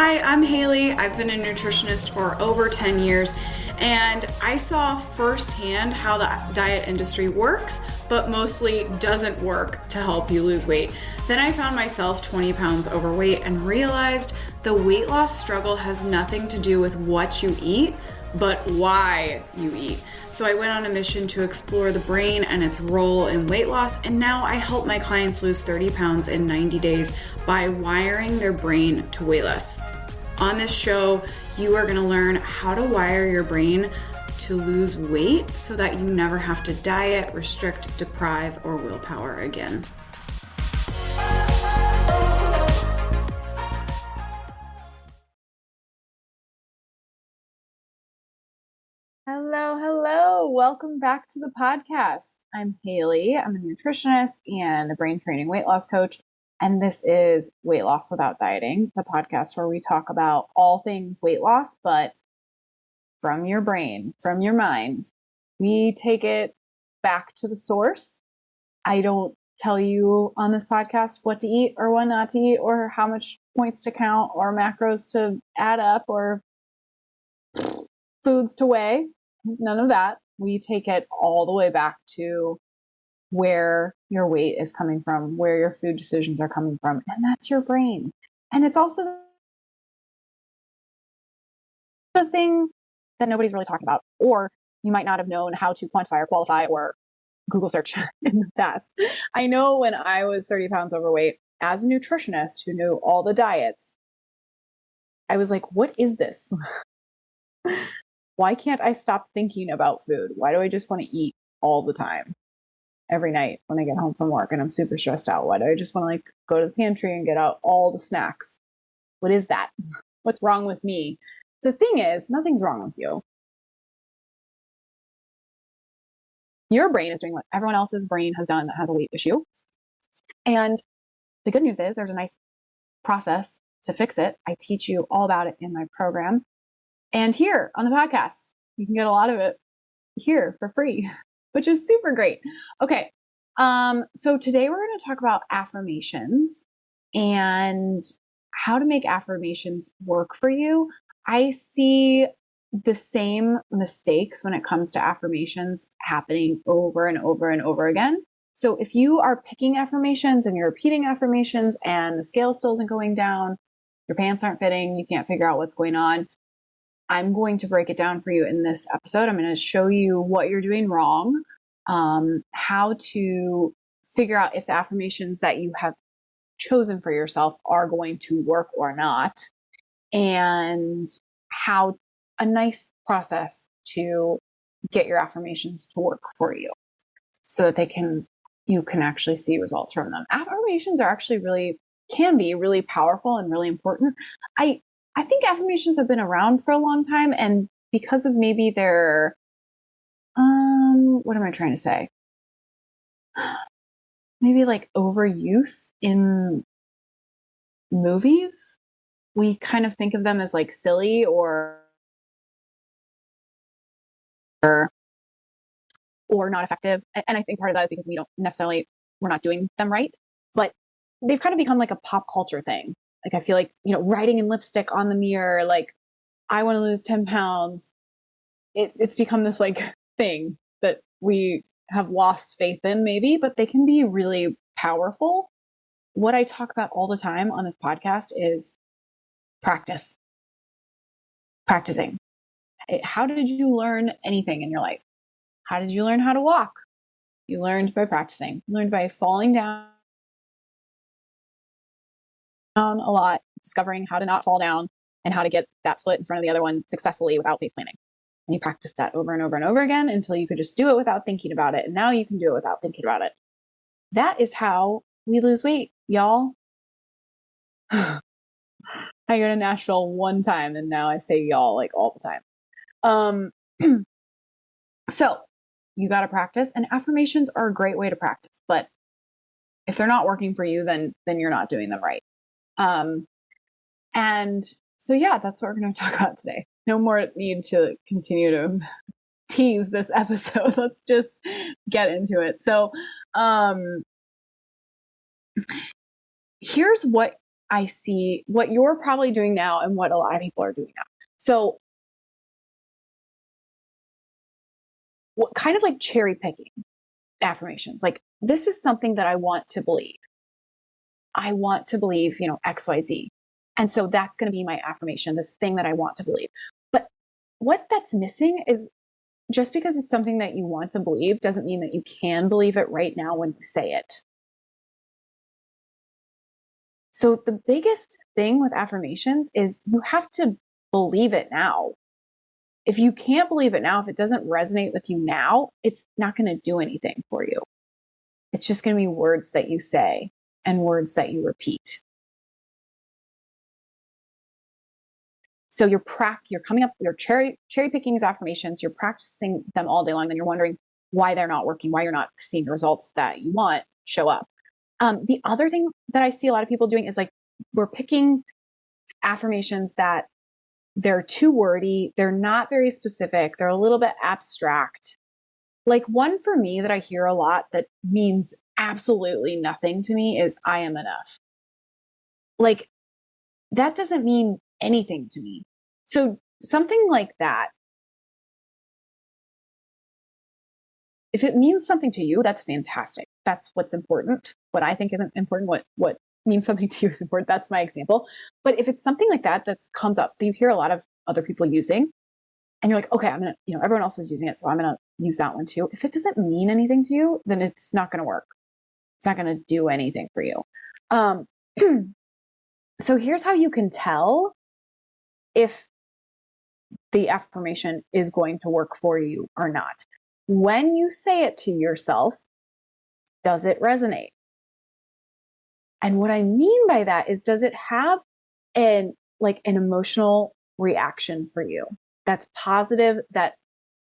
Hi, I'm Hayley. I've been a nutritionist for over 10 years, and I saw firsthand how the diet industry works, but mostly doesn't work to help you lose weight. Then I found myself 20 pounds overweight and realized the weight loss struggle has nothing to do with what you eat, but why you eat. So I went on a mission to explore the brain and its role in weight loss, and now I help my clients lose 30 pounds in 90 days by wiring their brain to weigh less. On this show, you are going to learn how to wire your brain to lose weight so that you never have to diet, restrict, deprive, or willpower again. Hello. Welcome back to the podcast. I'm Hayley. I'm a nutritionist and a brain training weight loss coach. And this is Weight Loss Without Dieting, the podcast where we talk about all things weight loss, but from your brain, from your mind. We take it back to the source. I don't tell you on this podcast what to eat or what not to eat or how much points to count or macros to add up or foods to weigh. None of that. We take it all the way back to where your weight is coming from, where your food decisions are coming from, and that's your brain. And it's also the thing that nobody's really talking about, or you might not have known how to quantify or qualify or Google search in the past. I know when I was 30 pounds overweight, as a nutritionist who knew all the diets, I was like, what is this? Why can't I stop thinking about food? Why do I just want to eat all the time? Every night when I get home from work and I'm super stressed out. Why do I just want to go to the pantry and get out all the snacks? What is that? What's wrong with me? The thing is, nothing's wrong with you. Your brain is doing what everyone else's brain has done that has a weight issue. And the good news is there's a nice process to fix it. I teach you all about it in my program. And here on the podcast, you can get a lot of it here for free, which is super great. Okay. So today we're going to talk about affirmations and how to make affirmations work for you. I see the same mistakes when it comes to affirmations happening over and over and over again. So if you are picking affirmations and you're repeating affirmations and the scale still isn't going down, your pants aren't fitting, you can't figure out what's going on, I'm going to break it down for you in this episode. I'm going to show you what you're doing wrong, how to figure out if the affirmations that you have chosen for yourself are going to work or not, and how a nice process to get your affirmations to work for you so that you can actually see results from them. Affirmations are actually can be really powerful and really important. I think affirmations have been around for a long time, and because of maybe their, what am I trying to say? Maybe overuse in movies, we kind of think of them as silly or not effective. And I think part of that is because we're not doing them right, but they've kind of become like a pop culture thing. I feel like, writing in lipstick on the mirror, I want to lose 10 pounds. It's become this thing that we have lost faith in maybe, but they can be really powerful. What I talk about all the time on this podcast is practicing. How did you learn anything in your life? How did you learn how to walk? You learned by practicing. You learned by falling down a lot, discovering how to not fall down and how to get that foot in front of the other one successfully without face planting. And you practice that over and over and over again until you could just do it without thinking about it. And now you can do it without thinking about it. That is how we lose weight, y'all. I go to Nashville one time and now I say y'all all the time. So you got to practice, and affirmations are a great way to practice, but if they're not working for you, then you're not doing them right. And so, yeah, that's what we're going to talk about today. No more need to continue to tease this episode. Let's just get into it. So, here's what I see what you're probably doing now and what a lot of people are doing now. So what kind of like cherry picking affirmations, like this is something that I want to believe. I want to believe, XYZ. And so that's going to be my affirmation, this thing that I want to believe. But what that's missing is just because it's something that you want to believe doesn't mean that you can believe it right now when you say it. So the biggest thing with affirmations is you have to believe it now. If you can't believe it now, if it doesn't resonate with you now, it's not going to do anything for you. It's just going to be words that you say and words that you repeat. So you're coming up, you're cherry picking these affirmations, you're practicing them all day long, and you're wondering why they're not working, why you're not seeing the results that you want show up. The other thing that I see a lot of people doing is like, we're picking affirmations that they're too wordy, they're not very specific, they're a little bit abstract. Like one for me that I hear a lot that means absolutely nothing to me is I am enough. Like that doesn't mean anything to me. So something like that, if it means something to you, that's fantastic. That's what's important. What I think isn't important, what means something to you is important. That's my example. But if it's something like that comes up that you hear a lot of other people using, and you're like, okay, I'm gonna, everyone else is using it, so I'm gonna use that one too. If it doesn't mean anything to you, then it's not gonna work. It's not gonna do anything for you. So here's how you can tell if the affirmation is going to work for you or not. When you say it to yourself, does it resonate? And what I mean by that is, does it have an emotional reaction for you that's positive, that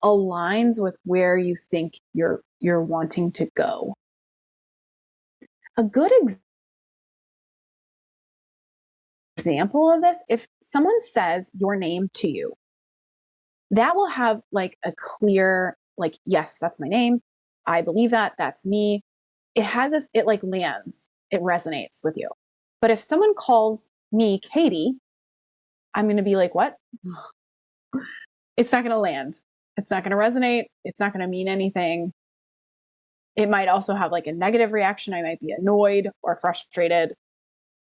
aligns with where you think you're wanting to go? A good example of this, if someone says your name to you, that will have like a clear, like, yes, that's my name. I believe that. That's me. It has this, it like lands, it resonates with you. But if someone calls me Katie, I'm going to be like, what? It's not going to land. It's not going to resonate. It's not going to mean anything. It might also have like a negative reaction. I might be annoyed or frustrated.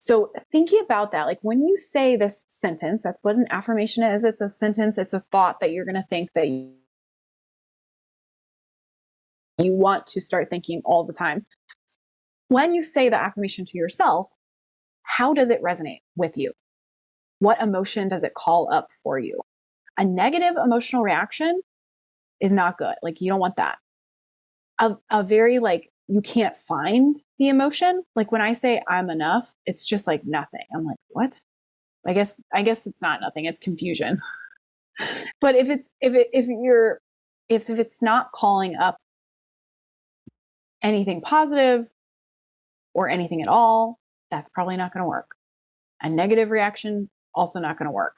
So thinking about that, like when you say this sentence, that's what an affirmation is. It's a sentence. It's a thought that you're going to think that you want to start thinking all the time. When you say the affirmation to yourself, how does it resonate with you? What emotion does it call up for you? A negative emotional reaction is not good. Like you don't want that. A very like, you can't find the emotion. Like when I say I'm enough, it's just like nothing. I'm like, what? I guess it's not nothing. It's confusion. But if it's not calling up anything positive or anything at all, that's probably not going to work. A negative reaction, also not going to work.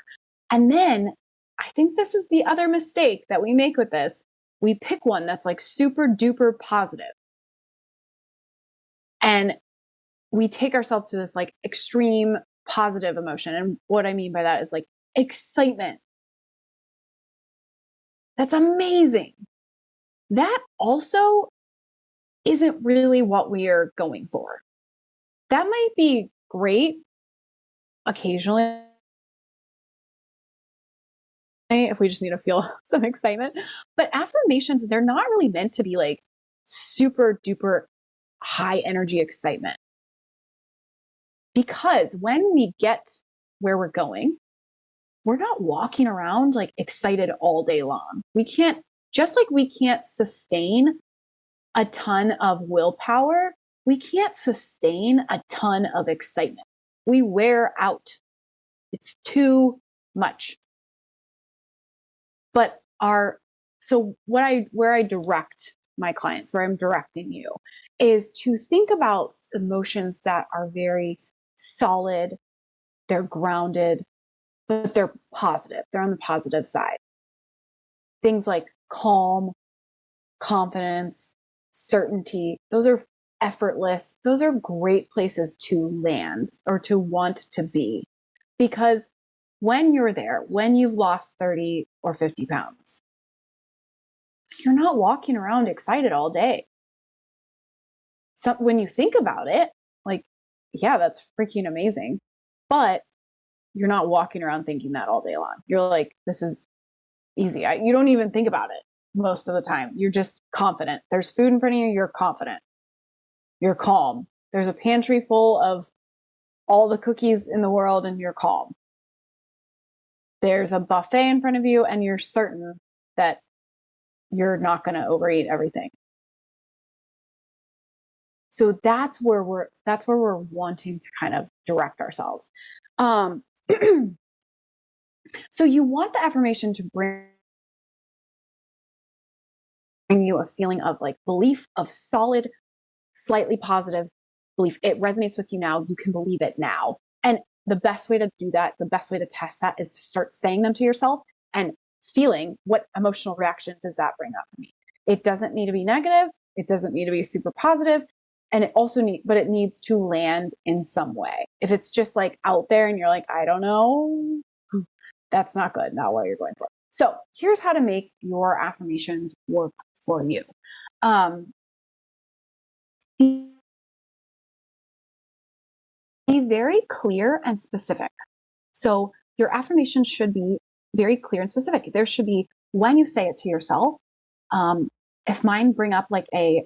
And then I think this is the other mistake that we make with this. We pick one that's like super duper positive. And we take ourselves to this like extreme positive emotion. And what I mean by that is like excitement. That's amazing. That also isn't really what we are going for. That might be great occasionally if we just need to feel some excitement. But affirmations, they're not really meant to be like super duper high energy excitement. Because when we get where we're going, we're not walking around like excited all day long. We can't sustain a ton of willpower, we can't sustain a ton of excitement. We wear out. It's too much. But where I direct my clients, where I'm directing you, is to think about emotions that are very solid, they're grounded, but they're positive. They're on the positive side. Things like calm, confidence, certainty, those are effortless. Those are great places to land or to want to be, because when you're there, when you've lost 30 or 50 pounds, you're not walking around excited all day. So when you think about it, like, yeah, that's freaking amazing. But you're not walking around thinking that all day long. You're like, this is easy. You don't even think about it most of the time. You're just confident. There's food in front of you. You're confident. You're calm. There's a pantry full of all the cookies in the world and you're calm. There's a buffet in front of you and you're certain that you're not going to overeat everything. So that's where we're wanting to kind of direct ourselves. So you want the affirmation to bring you a feeling of like belief, of solid, slightly positive belief. It resonates with you now. You can believe it now. And the best way to do that, the best way to test that is to start saying them to yourself and feeling what emotional reaction does that bring up for me. It doesn't need to be negative. It doesn't need to be super positive. And it also but it needs to land in some way. If it's just like out there and you're like, I don't know, that's not good. Not what you're going for. So here's how to make your affirmations work for you. Be very clear and specific. So your affirmation should be very clear and specific. There should be, when you say it to yourself, if mine bring up like a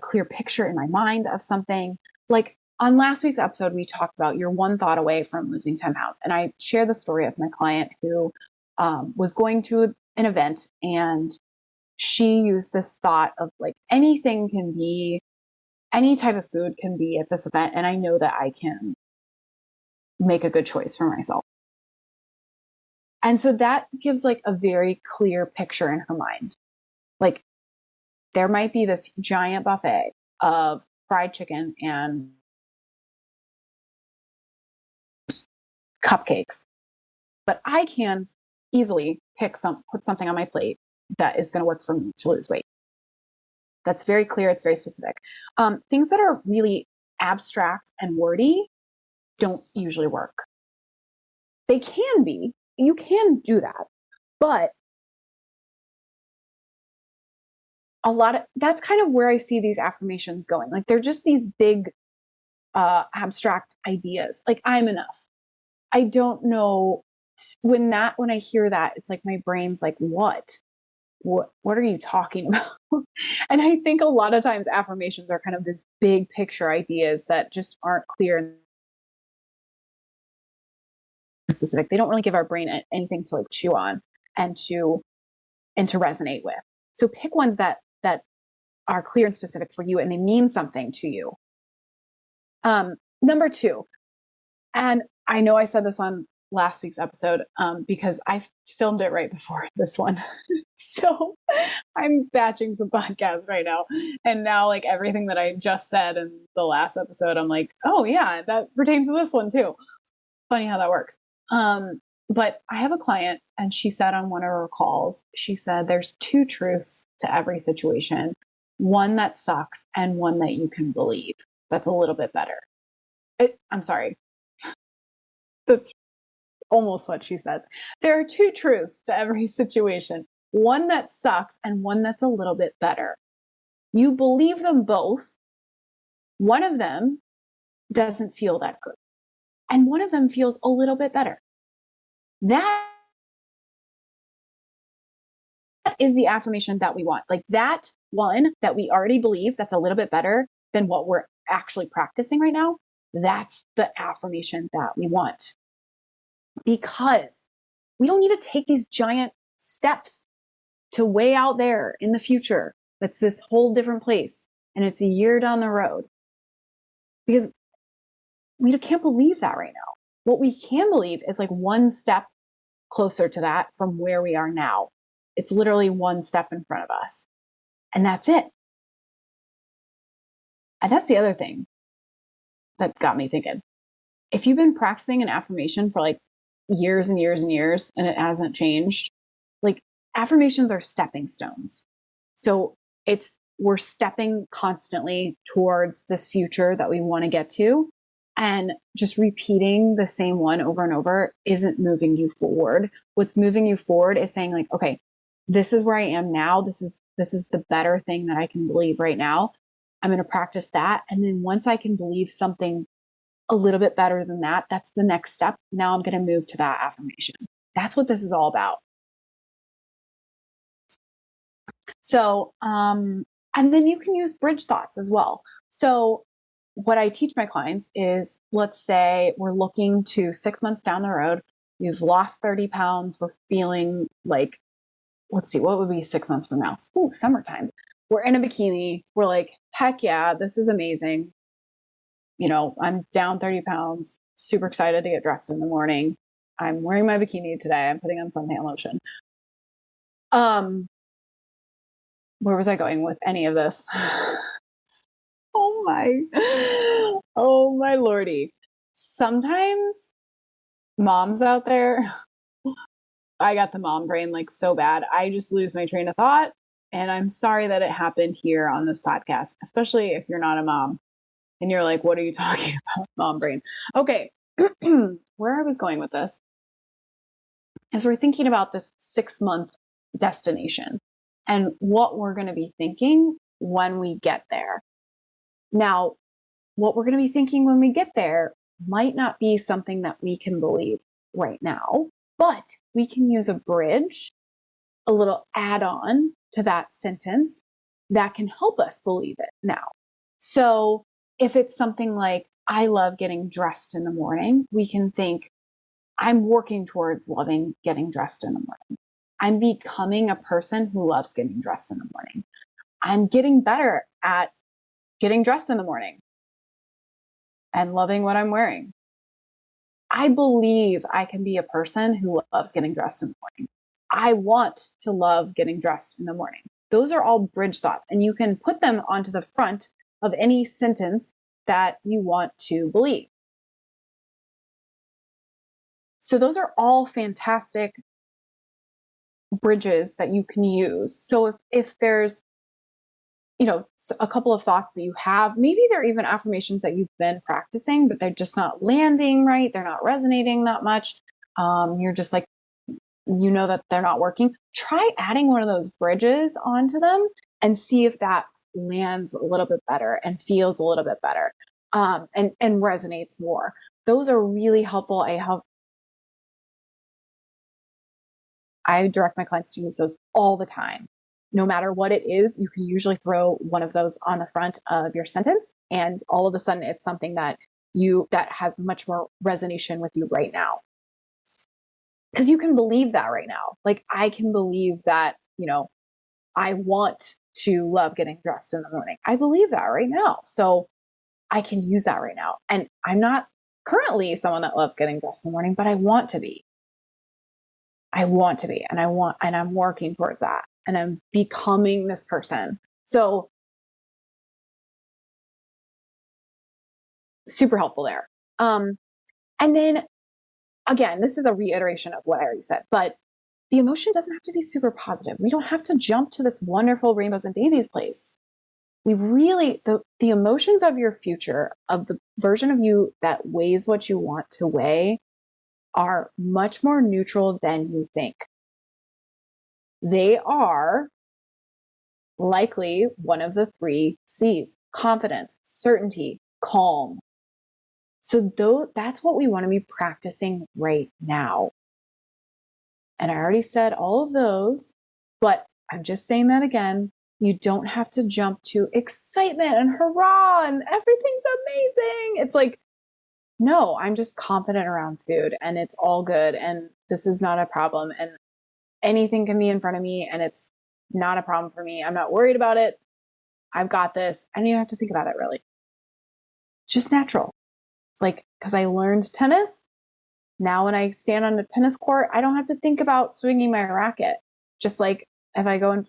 clear picture in my mind of something, like on last week's episode, we talked about you're one thought away from losing 10 pounds. And I share the story of my client who was going to an event and she used this thought of like anything can be, any type of food can be at this event. And I know that I can make a good choice for myself. And so that gives like a very clear picture in her mind. Like there might be this giant buffet of fried chicken and cupcakes, but I can easily put something on my plate that is going to work for me to lose weight. That's very clear. It's very specific. Things that are really abstract and wordy don't usually work. They can be. You can do that. But that's kind of where I see these affirmations going. Like they're just these big abstract ideas. Like I'm enough. I don't know when I hear that, it's like my brain's like, what are you talking about? And I think a lot of times affirmations are kind of this big picture ideas that just aren't clear and specific. They don't really give our brain anything to like chew on and to resonate with. So pick ones that are clear and specific for you and they mean something to you. Number 2, and I know I said this on last week's episode because I filmed it right before this one. So I'm batching some podcasts right now. And now like everything that I just said in the last episode, I'm like, oh yeah, that pertains to this one too. Funny how that works. But I have a client and she said on one of her calls, she said, there's 2 truths to every situation. One that sucks and one that you can believe. That's a little bit better. I'm sorry. That's almost what she said. There are 2 truths to every situation. One that sucks and one that's a little bit better. You believe them both. One of them doesn't feel that good. And one of them feels a little bit better. That is the affirmation that we want. Like that one that we already believe that's a little bit better than what we're actually practicing right now. That's the affirmation that we want. Because we don't need to take these giant steps to way out there in the future. That's this whole different place. And it's a year down the road. Because we can't believe that right now. What we can believe is like one step closer to that from where we are now. It's literally one step in front of us. And that's it. And that's the other thing that got me thinking. If you've been practicing an affirmation for like years and years and years and it hasn't changed, like affirmations are stepping stones. So it's we're stepping constantly towards this future that we want to get to. And just repeating the same one over and over isn't moving you forward. What's moving you forward is saying like, okay, this is where I am now. This is the better thing that I can believe right now. I'm going to practice that. And then once I can believe something a little bit better than that, that's the next step. Now I'm going to move to that affirmation. That's what this is all about. So, and then you can use bridge thoughts as well. So what I teach my clients is, let's say we're looking to 6 months down the road, you've lost 30 pounds. We're feeling like, let's see, what would be 6 months from now? Ooh, summertime. We're in a bikini. We're like, heck yeah, this is amazing. I'm down 30 pounds, super excited to get dressed in the morning. I'm wearing my bikini today. I'm putting on suntan lotion. Where was I going with any of this? Oh my lordy. Sometimes moms out there, I got the mom brain like so bad. I just lose my train of thought. And I'm sorry that it happened here on this podcast, especially if you're not a mom and you're like, what are you talking about, mom brain? Okay. Where I was going with this is we're thinking about this 6-month destination and what we're going to be thinking when we get there. Now, what we're going to be thinking when we get there might not be something that we can believe right now, but we can use a bridge, a little add-on to that sentence that can help us believe it now. So if it's something like, I love getting dressed in the morning, we can think, I'm working towards loving getting dressed in the morning. I'm becoming a person who loves getting dressed in the morning. I'm getting better at getting dressed in the morning and loving what I'm wearing. I believe I can be a person who loves getting dressed in the morning. I want to love getting dressed in the morning. Those are all bridge thoughts, and you can put them onto the front of any sentence that you want to believe. So those are all fantastic bridges that you can use. So if there's, a couple of thoughts that you have, maybe they're even affirmations that you've been practicing, but they're just not landing right. They're not resonating that much. You're just like, that they're not working. Try adding one of those bridges onto them and see if that lands a little bit better and feels a little bit better, and resonates more. Those are really helpful. I direct my clients to use those all the time. No matter what it is, you can usually throw one of those on the front of your sentence, and all of a sudden it's something that has much more resonation with you right now. Because you can believe that right now. Like, I can believe that, I want to love getting dressed in the morning. I believe that right now. So I can use that right now. And I'm not currently someone that loves getting dressed in the morning, but I want to be. And I'm working towards that. And I'm becoming this person. So super helpful there. And then again, this is a reiteration of what I already said, but the emotion doesn't have to be super positive. We don't have to jump to this wonderful rainbows and daisies place. We really, the emotions of your future, of the version of you that weighs what you want to weigh, are much more neutral than you think. They are likely one of the 3 C's: confidence, certainty, calm. So that's what we want to be practicing right now. And I already said all of those, but I'm just saying that again. You don't have to jump to excitement and hurrah and everything's amazing. It's like, no, I'm just confident around food and it's all good. And this is not a problem. And anything can be in front of me and it's not a problem for me. I'm not worried about it. I've got this. I don't even have to think about it really. It's just natural. It's like, because I learned tennis. Now when I stand on a tennis court, I don't have to think about swinging my racket. Just like if I go and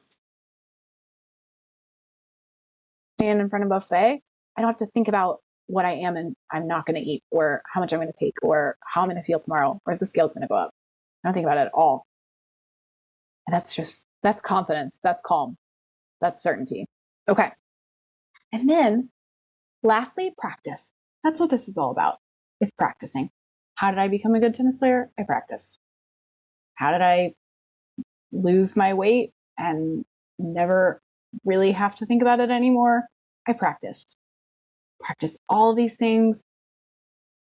stand in front of a buffet, I don't have to think about what I am and I'm not going to eat, or how much I'm going to take, or how I'm going to feel tomorrow, or if the scale's going to go up. I don't think about it at all. And that's confidence. That's calm. That's certainty. Okay. And then lastly, practice. That's what this is all about. It's practicing. How did I become a good tennis player? I practiced. How did I lose my weight and never really have to think about it anymore? I practiced. Practiced all these things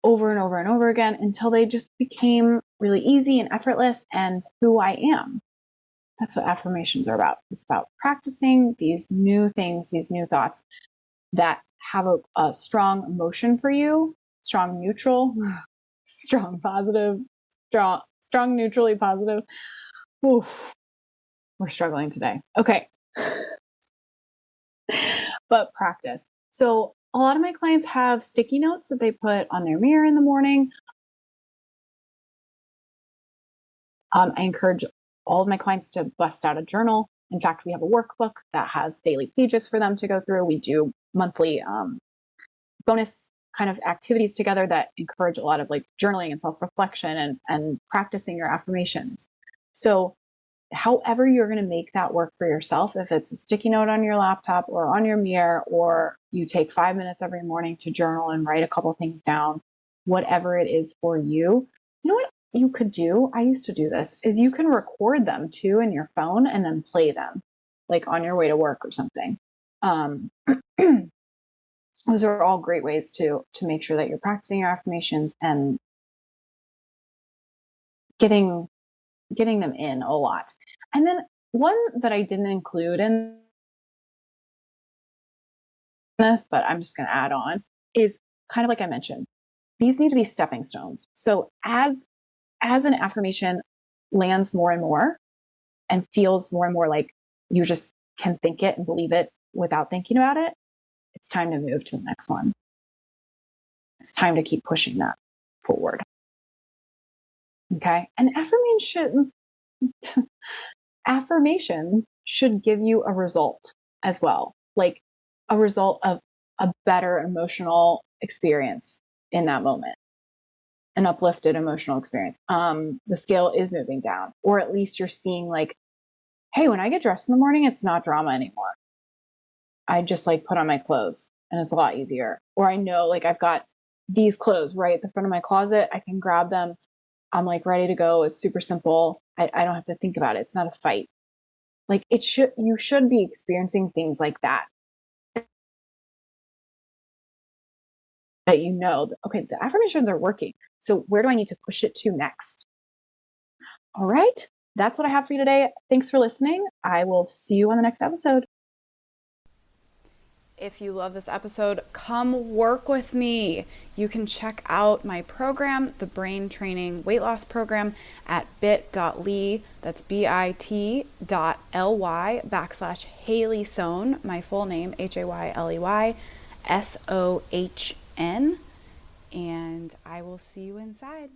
over and over and over again until they just became really easy and effortless and who I am. That's what affirmations are about. It's about practicing these new things, these new thoughts that have a strong emotion for you, strong neutral, strong positive, strong neutrally positive. Oof, we're struggling today. Okay. But practice. So a lot of my clients have sticky notes that they put on their mirror in the morning. I encourage all of my clients to bust out a journal. In fact, we have a workbook that has daily pages for them to go through. We do monthly bonus kind of activities together that encourage a lot of like journaling and self-reflection and practicing your affirmations. So however you're going to make that work for yourself, if it's a sticky note on your laptop or on your mirror, or you take 5 minutes every morning to journal and write a couple things down, whatever it is for you, you know what you could do? I used to do this, is you can record them too in your phone and then play them like on your way to work or something. Those are all great ways to make sure that you're practicing your affirmations and getting them in a lot. And then one that I didn't include in this, but I'm just going to add on, is kind of like I mentioned, these need to be stepping stones. So as an affirmation lands more and more and feels more and more like you just can think it and believe it without thinking about it, it's time to move to the next one. It's time to keep pushing that forward. Okay. And affirmations should give you a result as well, like a result of a better emotional experience in that moment, an uplifted emotional experience. The scale is moving down, or at least you're seeing like, hey, when I get dressed in the morning, it's not drama anymore. I just like put on my clothes and it's a lot easier. Or I know like I've got these clothes right at the front of my closet. I can grab them. I'm like ready to go. It's super simple. I don't have to think about it. It's not a fight. Like you should be experiencing things like that you know, okay, the affirmations are working. So where do I need to push it to next? All right. That's what I have for you today. Thanks for listening. I will see you on the next episode. If you love this episode, come work with me. You can check out my program, the Brain Training Weight Loss Program, at bit.ly, that's bit.ly/Hayley Sohn, my full name, Hayley Sohn, and I will see you inside.